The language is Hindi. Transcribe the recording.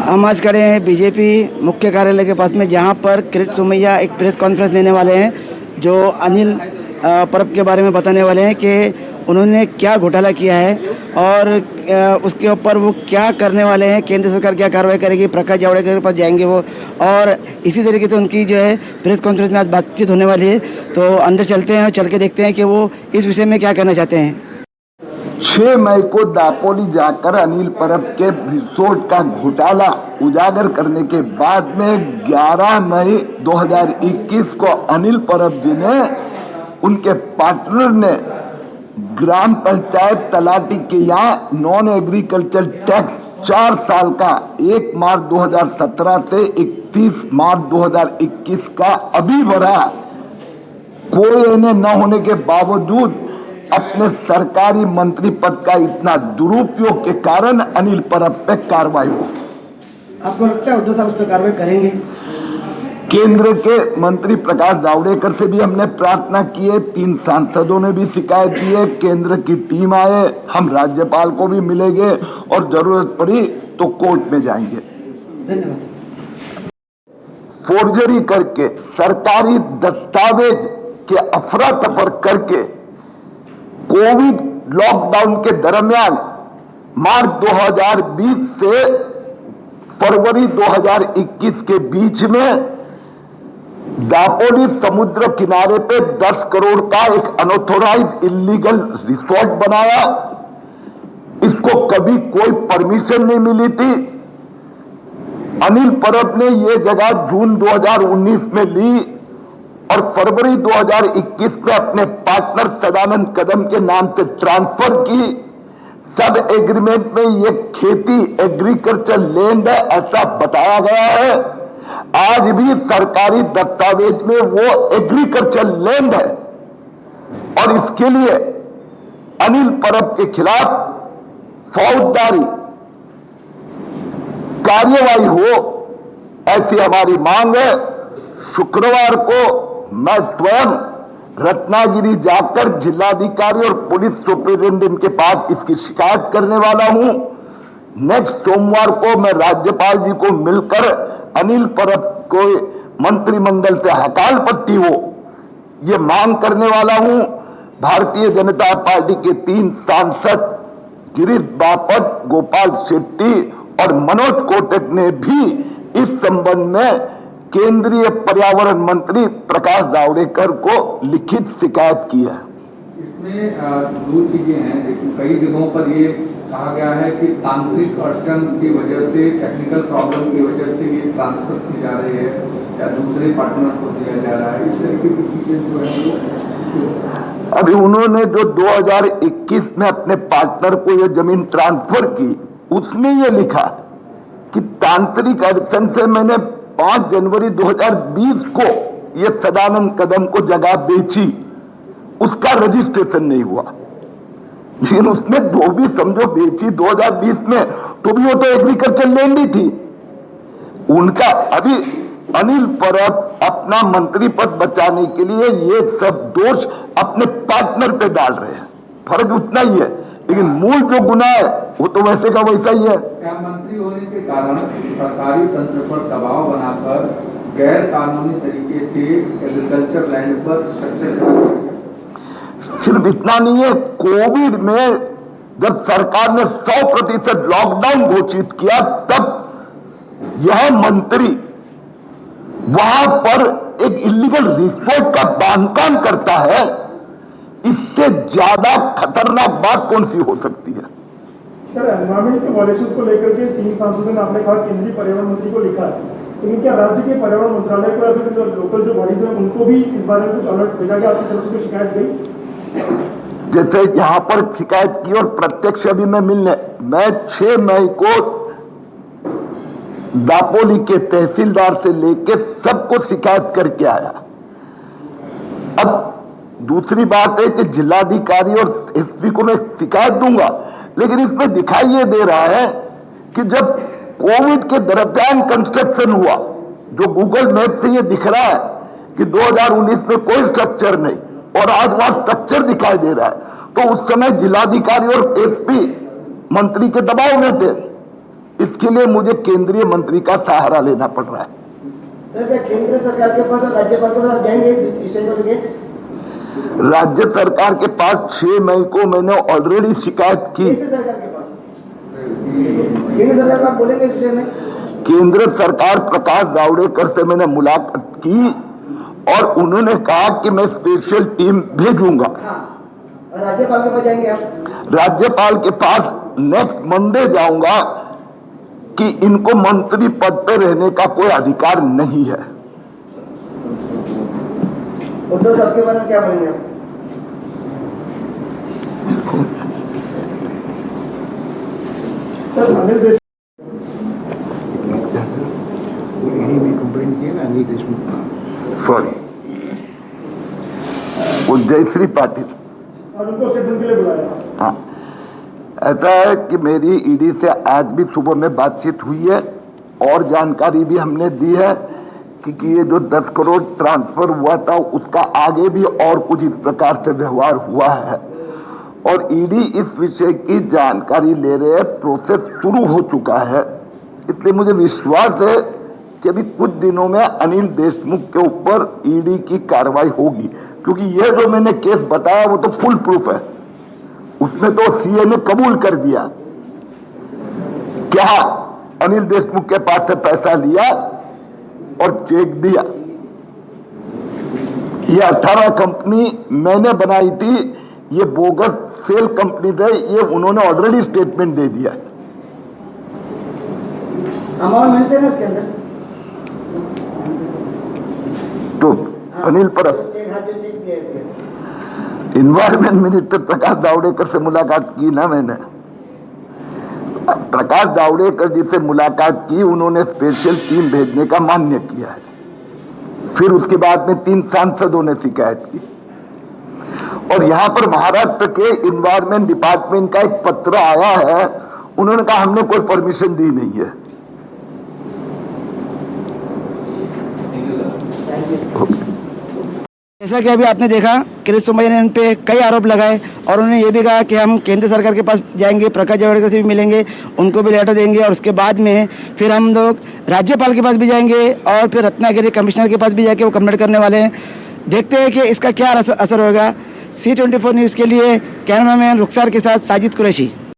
हम आज खड़े हैं बीजेपी मुख्य कार्यालय के पास में, जहां पर किरीट सोमैया एक प्रेस कॉन्फ्रेंस लेने वाले हैं, जो अनिल परब के बारे में बताने वाले हैं कि उन्होंने क्या घोटाला किया है और उसके ऊपर वो क्या करने वाले हैं, केंद्र सरकार क्या कार्रवाई करेगी, प्रकाश जावड़ेकर के पास जाएंगे वो, और इसी तरीके से उनकी जो है प्रेस कॉन्फ्रेंस में आज बातचीत होने वाली है। तो अंदर चलते हैं और चल के देखते हैं कि वो इस विषय में क्या कहना चाहते हैं। 6 मई को दापोली जाकर अनिल परब के रिसोर्ट का घोटाला उजागर करने के बाद में 11 मई 2021 को अनिल परब जी ने, उनके पार्टनर ने ग्राम पंचायत तलाटी के यहाँ नॉन एग्रीकल्चर टैक्स 4 साल का 1 मार्च 2017 से 31 मार्च 2021 का अभी भरा, कोई इन्हें न होने के बावजूद अपने सरकारी मंत्री पद का इतना दुरुपयोग के कारण अनिल परब पे कार्रवाई हो। आपको लगता है उद्धव साहब उस पर कार्रवाई करेंगे? केंद्र के मंत्री प्रकाश जावड़ेकर से भी हमने प्रार्थना की है, 3 सांसदों ने भी शिकायत की है, केंद्र की टीम आए, हम राज्यपाल को भी मिलेंगे और जरूरत पड़ी तो कोर्ट में जाएंगे। धन्यवाद। फोर्जरी करके सरकारी दस्तावेज के अफरा तफर करके कोविड लॉकडाउन के दरमियान मार्च 2020 से फरवरी 2021 के बीच में दापोली समुद्र किनारे पे 10 करोड़ का एक अनऑथोराइज्ड इलीगल रिसोर्ट बनाया। इसको कभी कोई परमिशन नहीं मिली थी। अनिल परब ने ये जगह जून 2019 में ली और फरवरी 2021 में अपने पार्टनर सदानंद कदम के नाम से ट्रांसफर की। सब एग्रीमेंट में ये खेती एग्रीकल्चर लैंड है ऐसा बताया गया है। आज भी सरकारी दस्तावेज में वो एग्रीकल्चर लैंड है और इसके लिए अनिल परब के खिलाफ फौजदारी कार्यवाही हो, ऐसी हमारी मांग है। शुक्रवार को मैं स्वयं रत्नागिरी जाकर जिलाधिकारी और पुलिस सुपरिटेंडेंट के पास इसकी शिकायत करने वाला हूं। नेक्स्ट सोमवार को मैं राज्यपाल जी को मिलकर अनिल परब को मंत्रिमंडल से हकाल पट्टी हो, ये मांग करने वाला हूं। भारतीय जनता पार्टी के 3 सांसद गिरीश बापट, गोपाल शेट्टी और मनोज कोटक ने भी इस संबंध में केंद्रीय पर्यावरण मंत्री प्रकाश जावड़ेकर को लिखित शिकायत की है। इसमें 2 चीजें हैं। कई जगहों पर ये कहा गया है कि तांत्रिक अड़चन की वजह से, टेक्निकल प्रॉब्लम की वजह से ये ट्रांसफर की जा रही है या दूसरे पार्टनर को दिया जा रहा है, इस तरीके की चीजें जो है। अभी उन्होंने जो 2021 में अपने पार्टनर को ये जमीन ट्रांसफर की, उसमें ये लिखा कि तांत्रिक अड़चन से मैंने 5 जनवरी 2020 को ये सदानंद कदम को जगह बेची, उसका रजिस्ट्रेशन नहीं हुआ। लेकिन उसने जो भी समझो बेची 2020 में, तो भी वो तो एग्रीकल्चर लैंड ही थी उनका। अभी अनिल परब अपना मंत्री पद बचाने के लिए ये सब दोष अपने पार्टनर पे डाल रहे हैं। फर्क उतना ही है, लेकिन मूल जो गुनाह है वो तो वैसे का वैसा ही है। क्या मंत्री होने के कारण सरकारी तंत्र पर दबाव बनाकर गैर कानूनी तरीके से एग्रीकल्चर लैंड पर स्ट्रक्चर? सिर्फ इतना नहीं है, कोविड में जब सरकार ने 100% लॉकडाउन घोषित किया, तब यह मंत्री वहां पर एक इलीगल रिसोर्ट का बांधकाम करता है। इससे ज्यादा खतरनाक बात कौन सी हो सकती है? सर, एनवायरमेंट के वायलेशंस को लेकर के 3 सांसदों ने, आपने कहा केंद्रीय पर्यावरण मंत्री को लिखा है, लेकिन क्या राज्य के पर्यावरण मंत्रालय को या फिर जो लोकल जो बॉडीज है उनको भी इस बारे में कुछ अलर्ट भेजा गया? आपकी तरफ से कोई शिकायत गई? जैसे यहाँ पर शिकायत की और प्रत्यक्ष अभी मैं 6 मई को दापोली के तहसीलदार से लेके सबको शिकायत करके आया। अब दूसरी बात है कि जिलाधिकारी और एसपी को मैं शिकायत दूंगा, लेकिन इसमें दिखाई ये दे रहा है कि जब कोविड के दरमियान कंस्ट्रक्शन हुआ, जो गूगल मैप से ये दिख रहा है कि 2019 में कोई स्ट्रक्चर नहीं और आज वहां स्ट्रक्चर दिखाई दे रहा है, तो उस समय जिलाधिकारी और एसपी मंत्री के दबाव में थे। इसके लिए मुझे केंद्रीय मंत्री का सहारा लेना पड़ रहा है। सर, क्या केंद्र सरकार के पास और राज्यपाल के पास जाएंगे इस विषय को लेकर? राज्य सरकार के पास 6 मई को मैंने ऑलरेडी शिकायत की। केंद्र सरकार के पास, केंद्र सरकार को आप बोलेंगे इस विषय में? केंद्र सरकार प्रकाश जावड़ेकर से मैंने मुलाकात की और उन्होंने कहा कि मैं स्पेशल टीम भेजूंगा। हाँ, और राज्यपाल के पास जाएंगे आप? राज्यपाल के पास नेक्स्ट मंडे जाऊंगा कि इनको मंत्री पद पर रहने का कोई अधिकार नहीं है। उद्धव साहब के बारे में क्या बोलेंगे आप? सर, अनिल देशमुख सॉरी, वो जयश्री पाटिल, और उनको स्टेटमेंट के लिए बुलाया। हाँ, ऐसा है कि मेरी ईडी से आज भी सुबह में बातचीत हुई है और जानकारी भी हमने दी है कि ये जो 10 करोड़ ट्रांसफर हुआ था उसका आगे भी और कुछ इस प्रकार से व्यवहार हुआ है और ईडी इस विषय की जानकारी ले रहे हैं। प्रोसेस शुरू हो चुका है, इसलिए मुझे विश्वास है कि अभी कुछ दिनों में अनिल देशमुख के ऊपर ईडी की कार्रवाई होगी, क्योंकि यह जो मैंने केस बताया वो तो फुल प्रूफ है। उसमें तो सीए ने कबूल कर दिया क्या अनिल देशमुख के पास से पैसा लिया और चेक दिया। ये 18 कंपनी मैंने बनाई थी, ये बोगस सेल कंपनी थे, ये उन्होंने ऑलरेडी स्टेटमेंट दे दिया। अमाउंट मेंशन है उसके अंदर? तो अनिल परब, इन्वायरमेंट मिनिस्टर प्रकाश जावड़ेकर से मुलाकात की ना मैंने। प्रकाश जावड़ेकर जी से मुलाकात की, उन्होंने स्पेशल टीम भेजने का मान्य किया है। फिर उसके बाद में 3 सांसदों ने शिकायत की और यहां पर महाराष्ट्र के इन्वायरमेंट डिपार्टमेंट का एक पत्र आया है, उन्होंने कहा हमने कोई परमिशन दी नहीं है। जैसा कि अभी आपने देखा, किरीट सोमैया ने इन पे कई आरोप लगाए और उन्होंने ये भी कहा कि हम केंद्र सरकार के पास जाएंगे, प्रकाश जावड़ेकर से भी मिलेंगे, उनको भी लेटर देंगे और उसके बाद में फिर हम लोग राज्यपाल के पास भी जाएंगे और फिर रत्नागिरी कमिश्नर के पास भी जाके वो कंप्लेंट करने वाले हैं। देखते हैं कि इसका क्या असर होगा। C24 न्यूज़ के लिए कैमरामैन रुखसार के साथ साजिद कुरैशी।